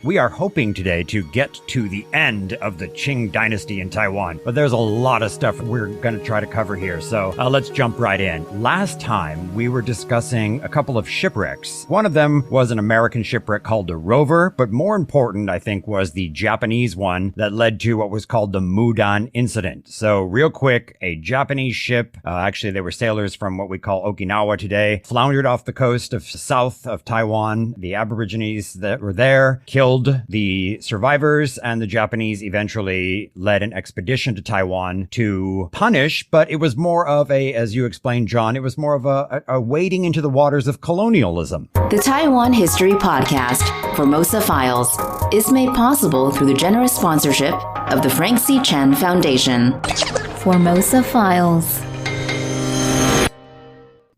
We are hoping today to get to the end of the Qing dynasty in Taiwan, but there's a lot of stuff we're going to try to cover here, so let's jump right in. Last time, we were discussing a couple of shipwrecks. One of them was an American shipwreck called the Rover, but more important, I think, was the Japanese one that led to what was called the Mudan incident. So real quick, a Japanese ship, actually they were sailors from what we call Okinawa today, floundered off the coast of south of Taiwan. The Aborigines that were there killed the survivors, and the Japanese eventually led an expedition to Taiwan to punish, but it was more of a, as you explained, John, it was more of a wading into the waters of colonialism. The Taiwan History Podcast, Formosa Files, is made possible through the generous sponsorship of the Frank C. Chen Foundation. Formosa Files.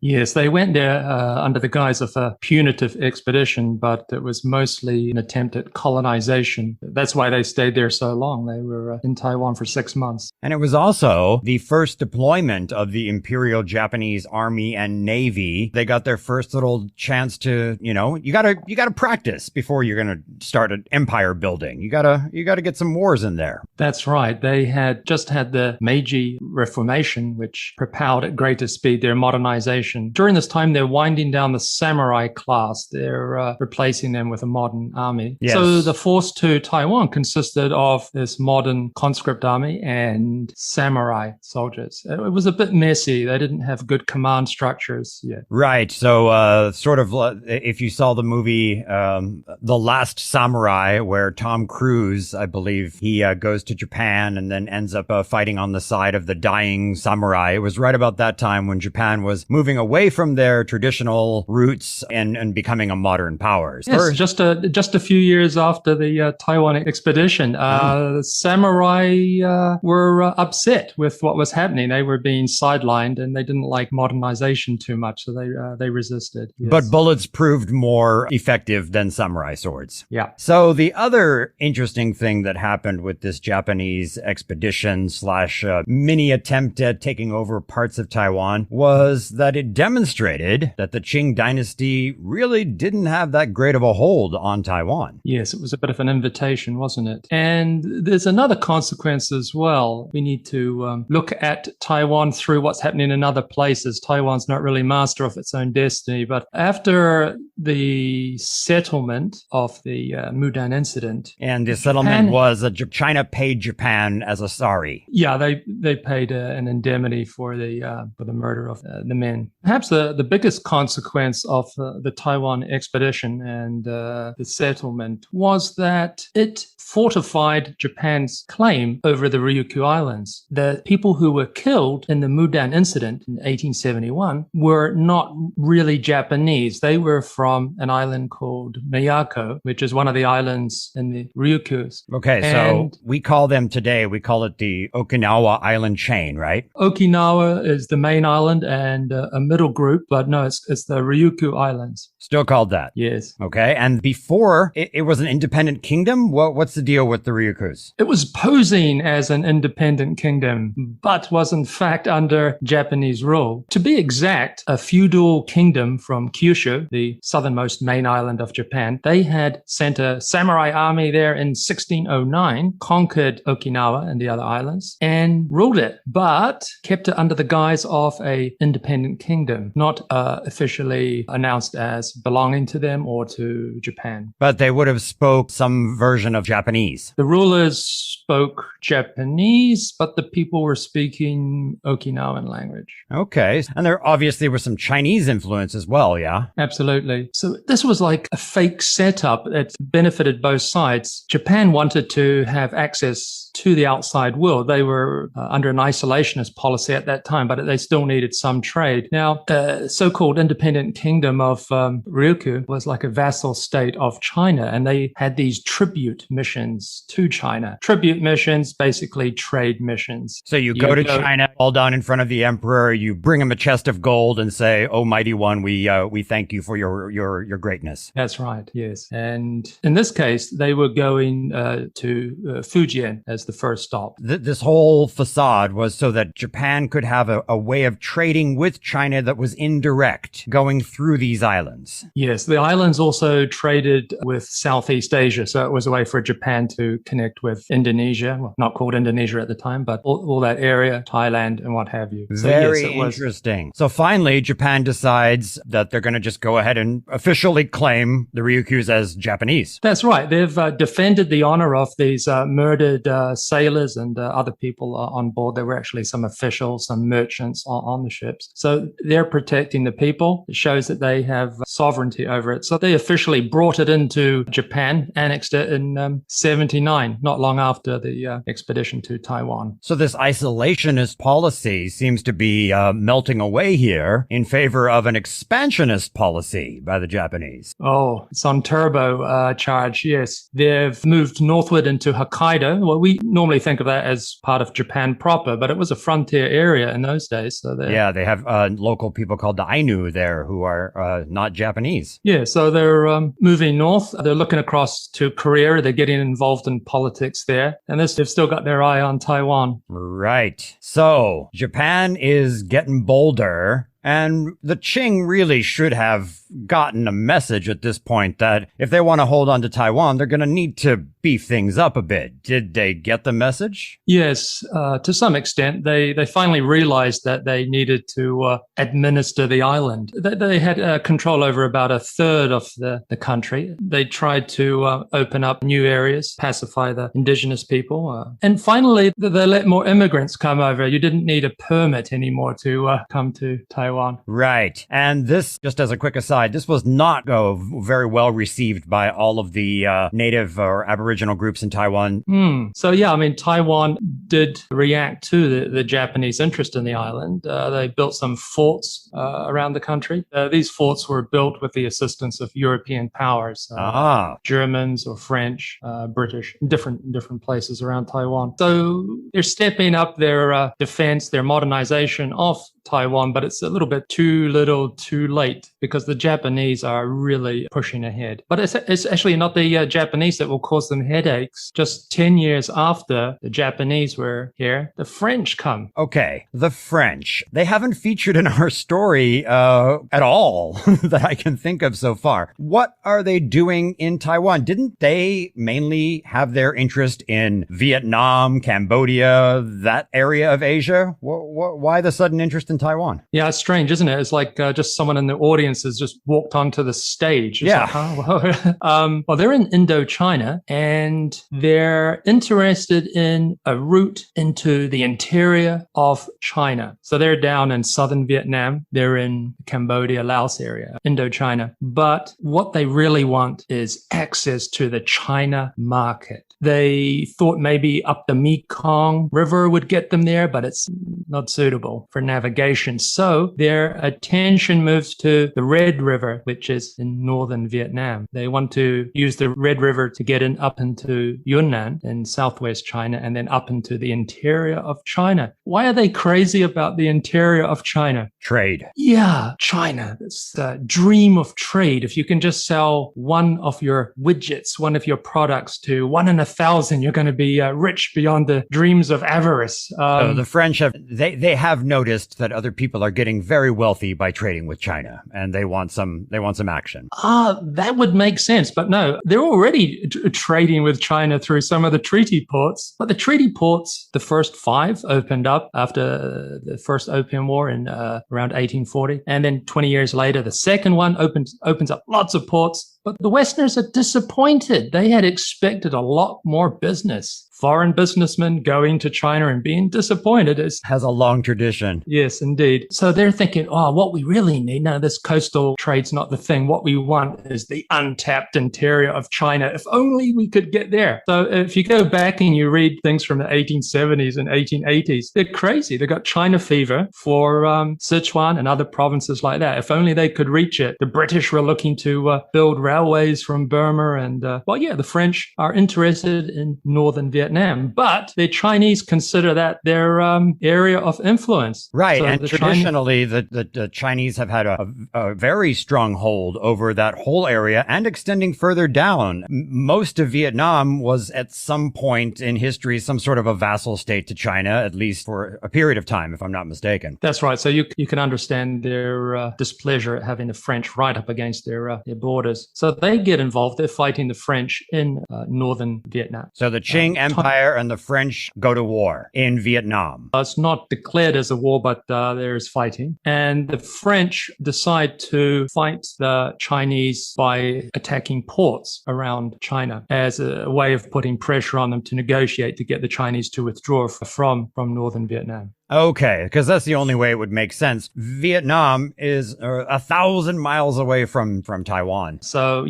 Yes, they went there under the guise of a punitive expedition, but it was mostly an attempt at colonization. That's why they stayed there so long. They were in Taiwan for 6 months. And it was also the first deployment of the Imperial Japanese Army and Navy. They got their first little chance to, you gotta practice before you're gonna start an empire building. You gotta get some wars in there. That's right. They had just had the Meiji Reformation, which propelled at greater speed their modernization. During this time, they're winding down the samurai class. They're replacing them with a modern army. Yes. So the force to Taiwan consisted of this modern conscript army and samurai soldiers. It was a bit messy. They didn't have good command structures yet. Right. So if you saw the movie The Last Samurai, where Tom Cruise, I believe, he goes to Japan and then ends up fighting on the side of the dying samurai. It was right about that time when Japan was moving away from their traditional roots and becoming a modern power. Yes, just a few years after the Taiwan expedition, the samurai were upset with what was happening. They were being sidelined, and they didn't like modernization too much, so they resisted. Yes. But bullets proved more effective than samurai swords. Yeah. So the other interesting thing that happened with this Japanese expedition / mini attempt at taking over parts of Taiwan was that it demonstrated that the Qing dynasty really didn't have that great of a hold on Taiwan. Yes, it was a bit of an invitation, wasn't it? And there's another consequence as well. We need to look at Taiwan through what's happening in other places. Taiwan's not really master of its own destiny, but after the settlement of the Mudan incident. And the settlement was China paid Japan as a sorry. Yeah, they paid an indemnity for the murder of the men. Perhaps the biggest consequence of the Taiwan expedition and the settlement was that it fortified Japan's claim over the Ryukyu Islands. The people who were killed in the Mudan incident in 1871 were not really Japanese. They were from an island called Miyako, which is one of the islands in the Ryukyus. Okay, so we call them today, we call it the Okinawa Island chain, right? Okinawa is the main island and a middle group, but no, it's the Ryukyu Islands. Still called that? Yes. Okay, and before, it was an independent kingdom? What's the deal with the Ryukyus? It was posing as an independent kingdom, but was in fact under Japanese rule. To be exact, a feudal kingdom from Kyushu, the southernmost main island of Japan, they had sent a samurai army there in 1609, conquered Okinawa and the other islands, and ruled it, but kept it under the guise of a independent kingdom, not officially announced as belonging to them or to Japan. But they would have spoke some version of Japanese. The rulers spoke Japanese, but the people were speaking Okinawan language. Okay. And there obviously was some Chinese influence as well, yeah? Absolutely. So this was like a fake setup that benefited both sides. Japan wanted to have access to the outside world. They were under an isolationist policy at that time, but they still needed some trade. Now, the so-called independent kingdom of Ryukyu was like a vassal state of China, and they had these tribute missions to China. Tribute missions, basically trade missions. So you go to China, fall down in front of the emperor, you bring him a chest of gold and say, "Oh, mighty one, we thank you for your greatness." That's right, yes. And in this case, they were going to Fujian as the first stop. This whole facade was so that Japan could have a way of trading with China trade that was indirect going through these islands. Yes, the islands also traded with Southeast Asia. So it was a way for Japan to connect with Indonesia, well, not called Indonesia at the time, but all that area, Thailand and what have you. So Very yes, it was interesting. So finally, Japan decides that they're going to just go ahead and officially claim the Ryukyus as Japanese. That's right. They've defended the honor of these murdered sailors and other people on board. There were actually some officials, some merchants on the ships. So they're protecting the people. It shows that they have sovereignty over it. So they officially brought it into Japan, annexed it in 79, not long after the expedition to Taiwan. So this isolationist policy seems to be melting away here in favor of an expansionist policy by the Japanese. Oh, it's on turbo charge, yes. They've moved northward into Hokkaido. Well, we normally think of that as part of Japan proper, but it was a frontier area in those days. So yeah, they have local people called the Ainu there who are not Japanese. Yeah, so they're moving north. They're looking across to Korea. They're getting involved in politics there. And they've still got their eye on Taiwan. Right. So Japan is getting bolder. And the Qing really should have gotten a message at this point that if they want to hold on to Taiwan, they're going to need to beef things up a bit. Did they get the message? Yes, to some extent. They finally realized that they needed to administer the island. They had control over about a third of the country. They tried to open up new areas, pacify the indigenous people. And finally, they let more immigrants come over. You didn't need a permit anymore to come to Taiwan. Right. And this, just as a quick aside, this was not very well received by all of the native or aboriginal groups in Taiwan. So yeah, I mean, Taiwan did react to the Japanese interest in the island. They built some forts around the country. These forts were built with the assistance of European powers, Germans or French, British, different places around Taiwan. So they're stepping up their defense, their modernization of Taiwan, but it's a little bit too little, too late because the Japanese are really pushing ahead. But it's actually not the Japanese that will cause them headaches. Just 10 years after the Japanese were here, the French come. Okay, the French. They haven't featured in our story at all that I can think of so far. What are they doing in Taiwan? Didn't they mainly have their interest in Vietnam, Cambodia, that area of Asia? Why the sudden interest in Taiwan? Yeah, it's strange, isn't it? It's like just someone in the audience has just walked onto the stage. It's yeah. Like, well, they're in Indochina and they're interested in a route into the interior of China. So they're down in southern Vietnam. They're in Cambodia, Laos area, Indochina. But what they really want is access to the China market. They thought maybe up the Mekong River would get them there, but it's not suitable for navigation. So their attention moves to the Red River, which is in northern Vietnam. They want to use the Red River to get up into Yunnan in southwest China and then up into the interior of China. Why are they crazy about the interior of China? Trade. Yeah, China. It's the dream of trade. If you can just sell one of your widgets, one of your products to 1 in 1,000, you're going to be rich beyond the dreams of avarice. So the French they have noticed that other people are getting very wealthy by trading with China, and they want some action. That would make sense, but no, they're already trading with China through some of the treaty ports. But the treaty ports, the first 5 opened up after the first Opium War in around 1840, and then 20 years later, the second one opens up lots of ports. But the Westerners are disappointed. They had expected a lot more business. Foreign businessmen going to China and being disappointed has a long tradition. Yes, indeed. So they're thinking, what we really need, no, this coastal trade's not the thing. What we want is the untapped interior of China. If only we could get there. So if you go back and you read things from the 1870s and 1880s, they're crazy. They got China fever for Sichuan and other provinces like that. If only they could reach it. The British were looking to build railways from Burma. And, the French are interested in northern Vietnam, but the Chinese consider that their area of influence. Right. So And the traditionally, the Chinese have had a very strong hold over that whole area and extending further down. Most of Vietnam was at some point in history some sort of a vassal state to China, at least for a period of time, if I'm not mistaken. That's right. So you can understand their displeasure at having the French right up against their borders. So they get involved. They're fighting the French in northern Vietnam. So the Qing Empire and the French go to war in Vietnam. It's not declared as a war, but there's fighting. And the French decide to fight the Chinese by attacking ports around China as a way of putting pressure on them to negotiate to get the Chinese to withdraw from northern Vietnam. Okay, because that's the only way it would make sense. Vietnam is 1,000 miles away from Taiwan. So,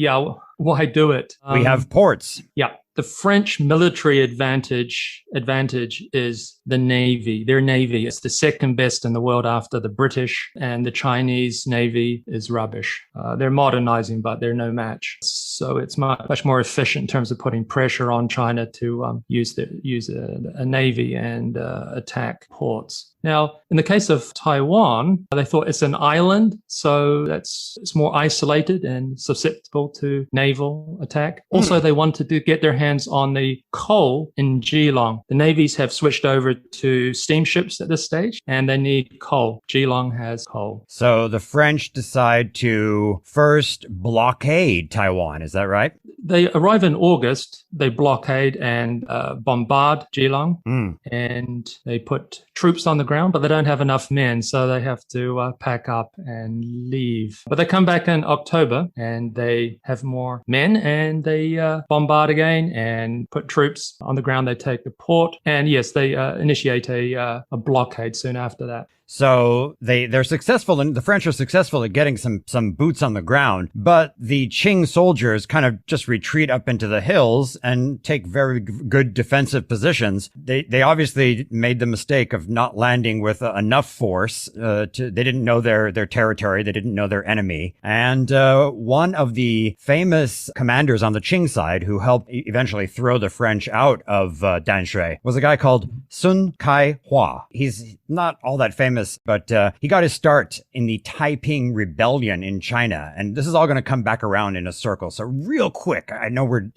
why do it? We have ports. Yeah. The French military advantage is the Navy. Their Navy is the second best in the world after the British, and the Chinese Navy is rubbish. They're modernizing, but they're no match. So it's much more efficient in terms of putting pressure on China to use a Navy and attack ports. Now, in the case of Taiwan, they thought it's an island, so it's more isolated and susceptible to naval attack. Also, they wanted to get their hands on the coal in Geelong. The navies have switched over to steamships at this stage, and they need coal. Geelong has coal. So the French decide to first blockade Taiwan, is that right? They arrive in August, they blockade and bombard Geelong, and they put troops on the ground, but they don't have enough men, so they have to pack up and leave. But they come back in October, and they have more men, and they bombard again and put troops on the ground. They take the port, and yes, they initiate a blockade soon after that. So they're successful, and the French are successful at getting some boots on the ground, but the Qing soldiers kind of just retreat up into the hills and take very good defensive positions. They obviously made the mistake of not landing with enough force. They didn't know their territory. They didn't know their enemy. And one of the famous commanders on the Qing side who helped eventually throw the French out of Danshui was a guy called Sun Kai-hua. He's not all that famous, but he got his start in the Taiping Rebellion in China. And this is all going to come back around in a circle. So real quick, I know we're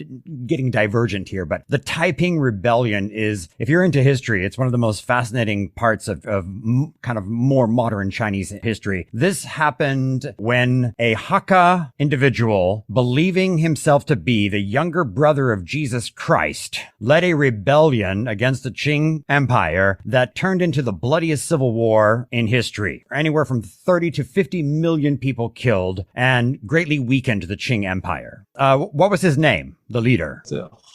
getting divergent here, but the Taiping Rebellion is, if you're into history, it's one of the most fascinating parts of kind of more modern Chinese history. This happened when a Hakka individual, believing himself to be the younger brother of Jesus Christ, led a rebellion against the Qing Empire that turned into the bloodiest civil war in history. Anywhere from 30 to 50 million people killed and greatly weakened the Qing Empire. What was his name? The leader?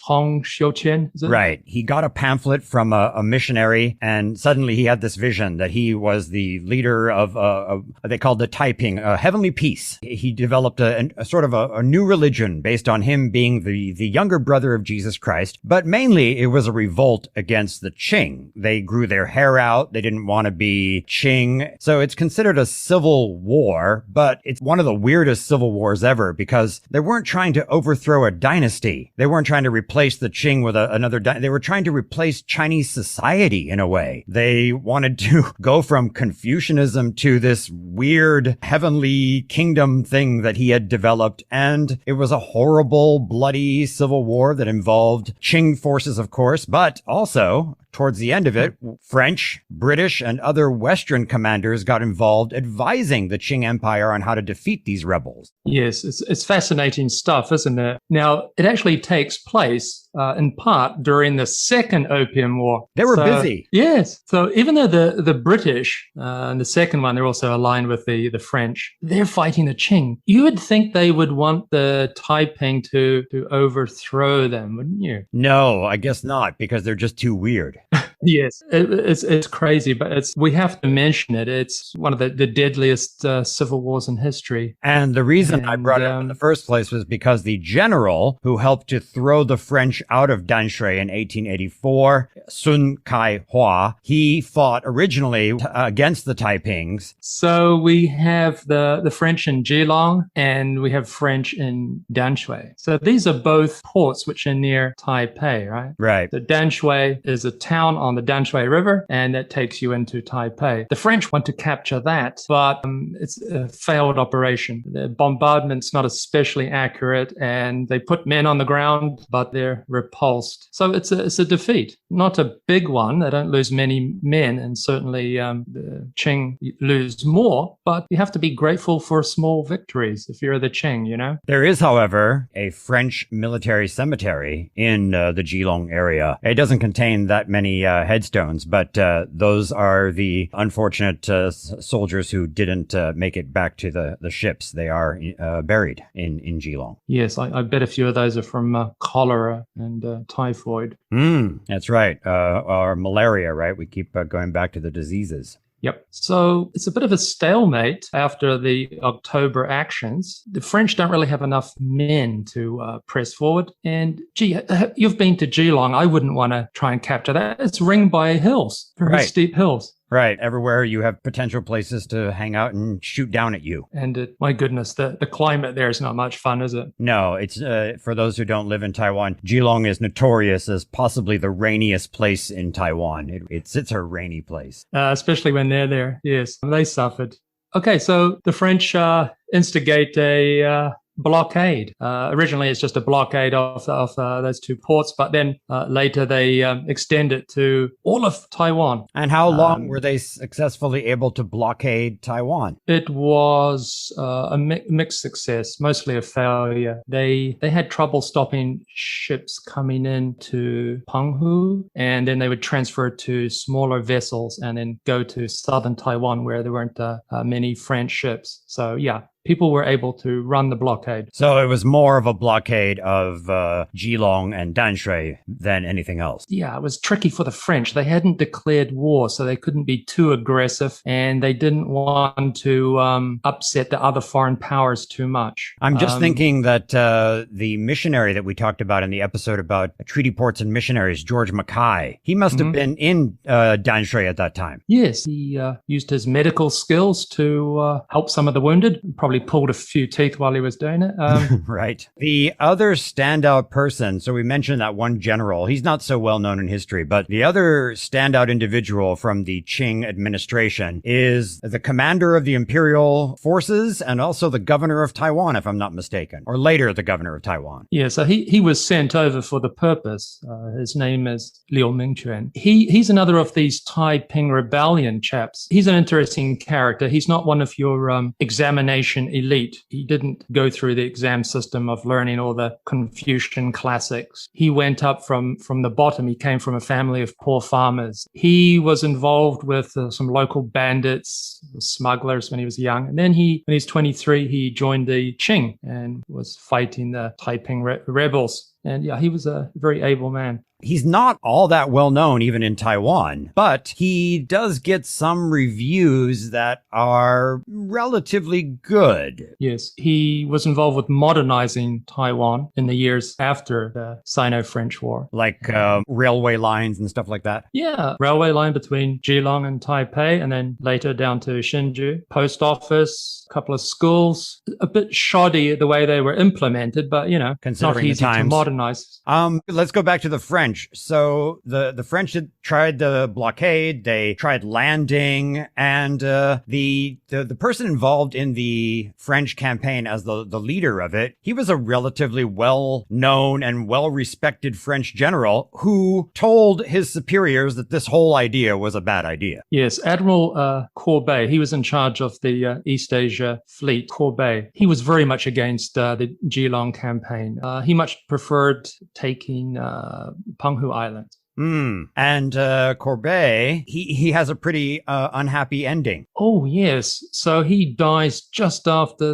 Hong Xiuqian, is it? Right. He got a pamphlet from a missionary, and suddenly he had this vision that he was the leader of they called the Taiping, heavenly peace. He developed a sort of a new religion based on him being the younger brother of Jesus Christ, but mainly it was a revolt against the Qing. They grew their hair out. They didn't want to be Qing. So it's considered a civil war, but it's one of the weirdest civil wars ever because they weren't trying to overthrow a dynasty. They weren't trying to replace the Qing with another they were trying to replace Chinese society in a way. They wanted to go from Confucianism to this weird heavenly kingdom thing that he had developed, and it was a horrible, bloody civil war that involved Qing forces, of course, but also towards the end of it, French, British, and other Western commanders got involved advising the Qing Empire on how to defeat these rebels. Yes, it's fascinating stuff, isn't it? Now, it actually takes place in part during the Second Opium War. They were busy. Yes. So even though the British, and the second one, they're also aligned with the French, they're fighting the Qing. You would think they would want the Taiping to overthrow them, wouldn't you? No, I guess not, because they're just too weird. Yes, it's crazy, but we have to mention it. It's one of the deadliest civil wars in history. And the reason I And brought it up in the first place was because the general who helped to throw the French out of Danshui in 1884, Sun Kai-hua, he fought originally against the Taipings. so we have the French in Geelong and we have French in Danshui. So these are both ports which are near Taipei, right? Right. The Danshui is a town on the Danshui River, and that takes you into Taipei. The French want to capture that, but it's a failed operation. The bombardment's not especially accurate, and they put men on the ground, but they're repulsed. So it's a defeat. Not a big one. They don't lose many men, and certainly the Qing lose more, but you have to be grateful for small victories if you're the Qing, you know? There is, however, a French military cemetery in the Geelong area. It doesn't contain that many headstones, but those are the unfortunate soldiers who didn't make it back to the ships. They are buried in Geelong. Yes, I bet a few of those are from cholera and typhoid. That's right. Or malaria, right? We keep going back to the diseases. Yep. So it's a bit of a stalemate after the October actions. The French don't really have enough men to press forward. And gee, you've been to Geelong. I wouldn't want to try and capture that. It's ringed by hills, very steep hills. Right. Everywhere you have potential places to hang out and shoot down at you. And my goodness, the climate there is not much fun, is it? No, it's for those who don't live in Taiwan, Geelong is notorious as possibly the rainiest place in Taiwan. It's a rainy place. Especially when they're there. Yes, they suffered. Okay, so the French instigate a blockade. Originally, it's just a blockade of those two ports, but then later they extend it to all of Taiwan. And how long were they successfully able to blockade Taiwan? It was a mixed success, mostly a failure. They had trouble stopping ships coming into Penghu, and then they would transfer to smaller vessels and then go to southern Taiwan where there weren't many French ships. So yeah, people were able to run the blockade. So it was more of a blockade of Geelong and Danshui than anything else. Yeah, it was tricky for the French. They hadn't declared war, so they couldn't be too aggressive, and they didn't want to upset the other foreign powers too much. I'm just thinking that the missionary that we talked about in the episode about treaty ports and missionaries, George Mackay, he must have been in Danshui at that time. Yes, he used his medical skills to help some of the wounded, probably pulled a few teeth while he was doing it. Right. The other standout person, so we mentioned that one general, he's not so well known in history, but the other standout individual from the Qing administration is the commander of the imperial forces and also the governor of Taiwan, if I'm not mistaken, or later the governor of Taiwan. Yeah, so he was sent over for the purpose. His name is Liu Mingquan. He's another of these Taiping rebellion chaps. He's an interesting character. He's not one of your examination elite. He didn't go through the exam system of learning all the Confucian classics. He went up from the bottom. He came from a family of poor farmers. He was involved with some local bandits, smugglers when he was young. And then when he's 23, he joined the Qing and was fighting the Taiping rebels. And yeah, he was a very able man. He's not all that well known even in Taiwan, but he does get some reviews that are relatively good. Yes, he was involved with modernizing Taiwan in the years after the Sino-French War. Like railway lines and stuff like that? Yeah, railway line between Geelong and Taipei, and then later down to Hsinchu. Post office, a couple of schools. A bit shoddy the way they were implemented, but, you know, considering not easy the times to modernize. Let's go back to the French. So the French had tried the blockade, they tried landing, and the person involved in the French campaign as the leader of it, he was a relatively well-known and well-respected French general who told his superiors that this whole idea was a bad idea. Yes, Admiral Courbet, he was in charge of the East Asia fleet, Courbet. He was very much against the Geelong campaign. He much preferred taking Penghu Island. And Courbet, he has a pretty unhappy ending. Oh, yes. So he dies just after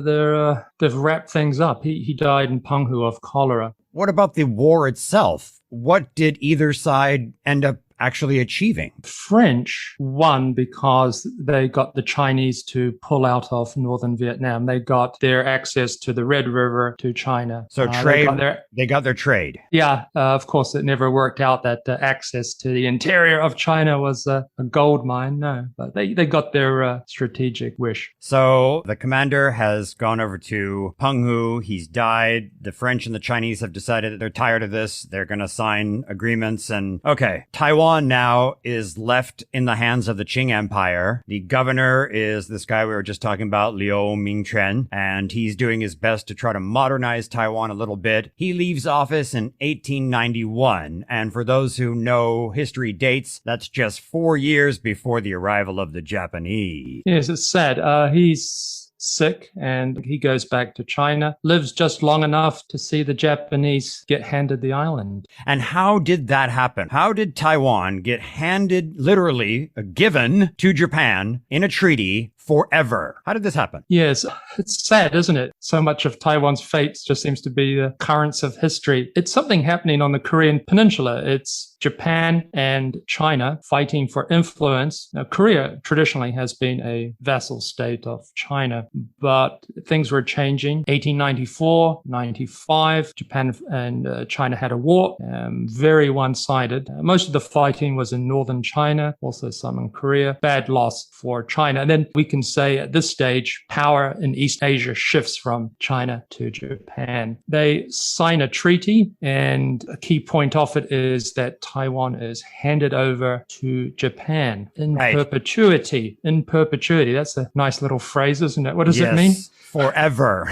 they've wrapped things up. He died in Penghu of cholera. What about the war itself? What did either side end up actually achieving? French won because they got the Chinese to pull out of northern Vietnam. They got their access to the Red River to China. So they got their trade. Yeah, of course, it never worked out that access to the interior of China was a gold mine. No, but they got their strategic wish. So the commander has gone over to Penghu. He's died. The French and the Chinese have decided that they're tired of this. They're going to sign agreements. And okay, Taiwan now is left in the hands of the Qing Empire. The governor is this guy we were just talking about, Liu Mingchen, and he's doing his best to try to modernize Taiwan a little bit. He leaves office in 1891. And for those who know history dates, that's just 4 years before the arrival of the Japanese. Yes, it's sad. He's sick and he goes back to China, lives just long enough to see the Japanese get handed the island. And how did that happen? How did Taiwan get handed, literally given to Japan in a treaty forever? How did this happen? Yes, it's sad, isn't it? So much of Taiwan's fate just seems to be the currents of history. It's something happening on the Korean Peninsula. It's Japan and China fighting for influence. Now, Korea traditionally has been a vassal state of China, but things were changing. 1894, 95, Japan and China had a war, very one-sided. Most of the fighting was in northern China, also some in Korea. Bad loss for China. And then we can say at this stage, power in East Asia shifts from China to Japan. They sign a treaty, and a key point of it is that Taiwan is handed over to Japan in perpetuity. In perpetuity. That's a nice little phrase, isn't it? What does it mean? Forever.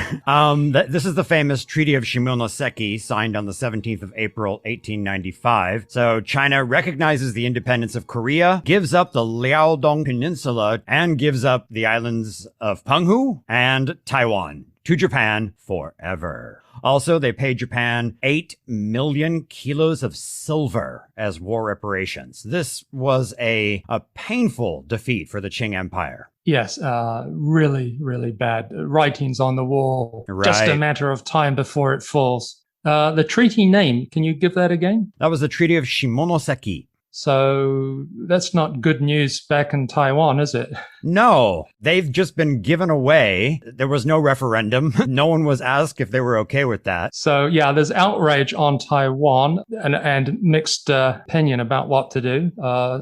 This is the famous Treaty of Shimonoseki, signed on the 17th of April, 1895. So China recognizes the independence of Korea, gives up the Liaodong Peninsula, and gives up the islands of Penghu and Taiwan to Japan forever. Also, they paid Japan 8 million kilos of silver as war reparations. This was a painful defeat for the Qing Empire. Yes, really, really bad. Writings on the wall. Right. Just a matter of time before it falls. The treaty name, can you give that again? That was the Treaty of Shimonoseki. So that's not good news back in Taiwan, is it? No, they've just been given away. There was no referendum. No one was asked if they were okay with that. So yeah, there's outrage on Taiwan and mixed opinion about what to do.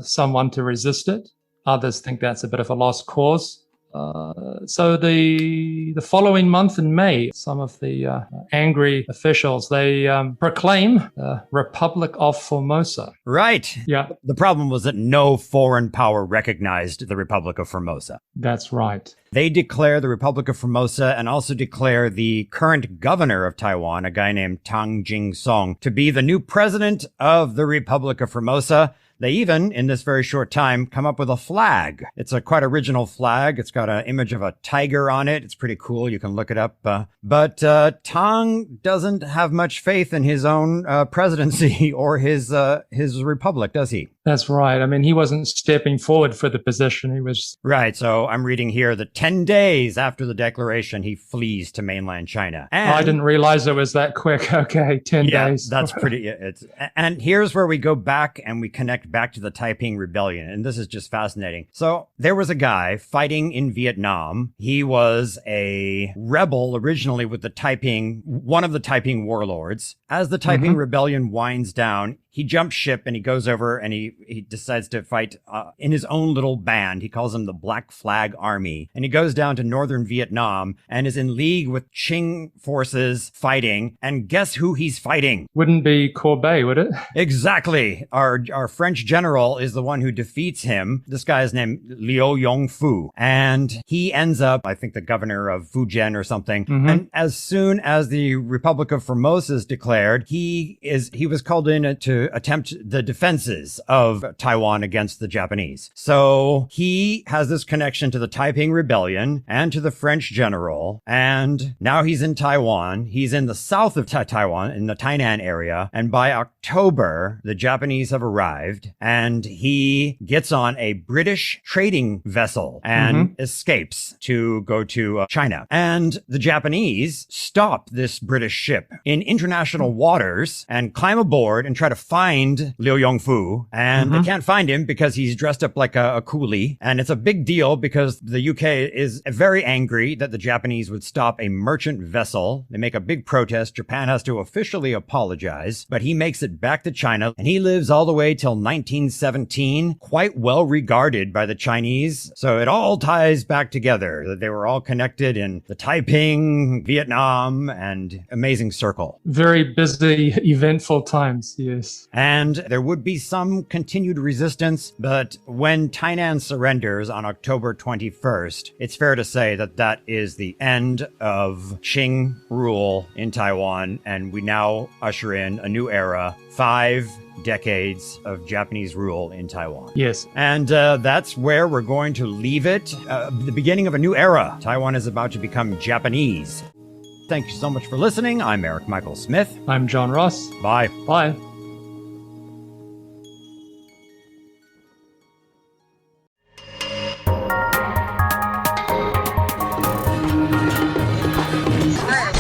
Some want to resist it. Others think that's a bit of a lost cause. So the following month in May, some of the angry officials, they proclaim the Republic of Formosa. Right. Yeah. The problem was that no foreign power recognized the Republic of Formosa. That's right. They declare the Republic of Formosa and also declare the current governor of Taiwan, a guy named Tang Jing-song, to be the new president of the Republic of Formosa. They even, in this very short time, come up with a flag. It's a quite original flag. It's got an image of a tiger on it. It's pretty cool. You can look it up. But Tang doesn't have much faith in his own presidency or his republic, does he? That's right. I mean, he wasn't stepping forward for the position. He was... Right. So I'm reading here that 10 days after the declaration, he flees to mainland China. And I didn't realize it was that quick. Okay, 10 days. That's pretty... And here's where we go back and we connect back to the Taiping Rebellion. And this is just fascinating. So there was a guy fighting in Vietnam. He was a rebel originally with the Taiping, one of the Taiping warlords. As the Taiping Rebellion winds down, he jumps ship and he goes over and he decides to fight in his own little band. He calls them the Black Flag Army. And he goes down to northern Vietnam and is in league with Qing forces fighting. And guess who he's fighting? Wouldn't be Courbet, would it? Exactly. Our French general is the one who defeats him. This guy is named Liu Yongfu. And he ends up, I think, the governor of Fujian or something. And as soon as the Republic of Formosa is declared, he was called in to attempt the defenses of Taiwan against the Japanese. So he has this connection to the Taiping Rebellion and to the French general. And now he's in Taiwan. He's in the south of Taiwan, in the Tainan area. And by October, the Japanese have arrived and he gets on a British trading vessel and escapes to go to China. And the Japanese stop this British ship in international waters and climb aboard and try to fight find Liu Yongfu, and they can't find him because he's dressed up like a coolie. And it's a big deal because the UK is very angry that the Japanese would stop a merchant vessel. They make a big protest. Japan has to officially apologize, but he makes it back to China, and he lives all the way till 1917, quite well regarded by the Chinese. So it all ties back together, that they were all connected in the Taiping, Vietnam, and amazing circle. Very busy, eventful times, yes. And there would be some continued resistance, but when Tainan surrenders on October 21st, it's fair to say that that is the end of Qing rule in Taiwan, and we now usher in a new era, 5 decades of Japanese rule in Taiwan. Yes. And that's where we're going to leave it. The beginning of a new era. Taiwan is about to become Japanese. Thank you so much for listening. I'm Eric Michael Smith. I'm John Ross. Bye. Bye. Hey.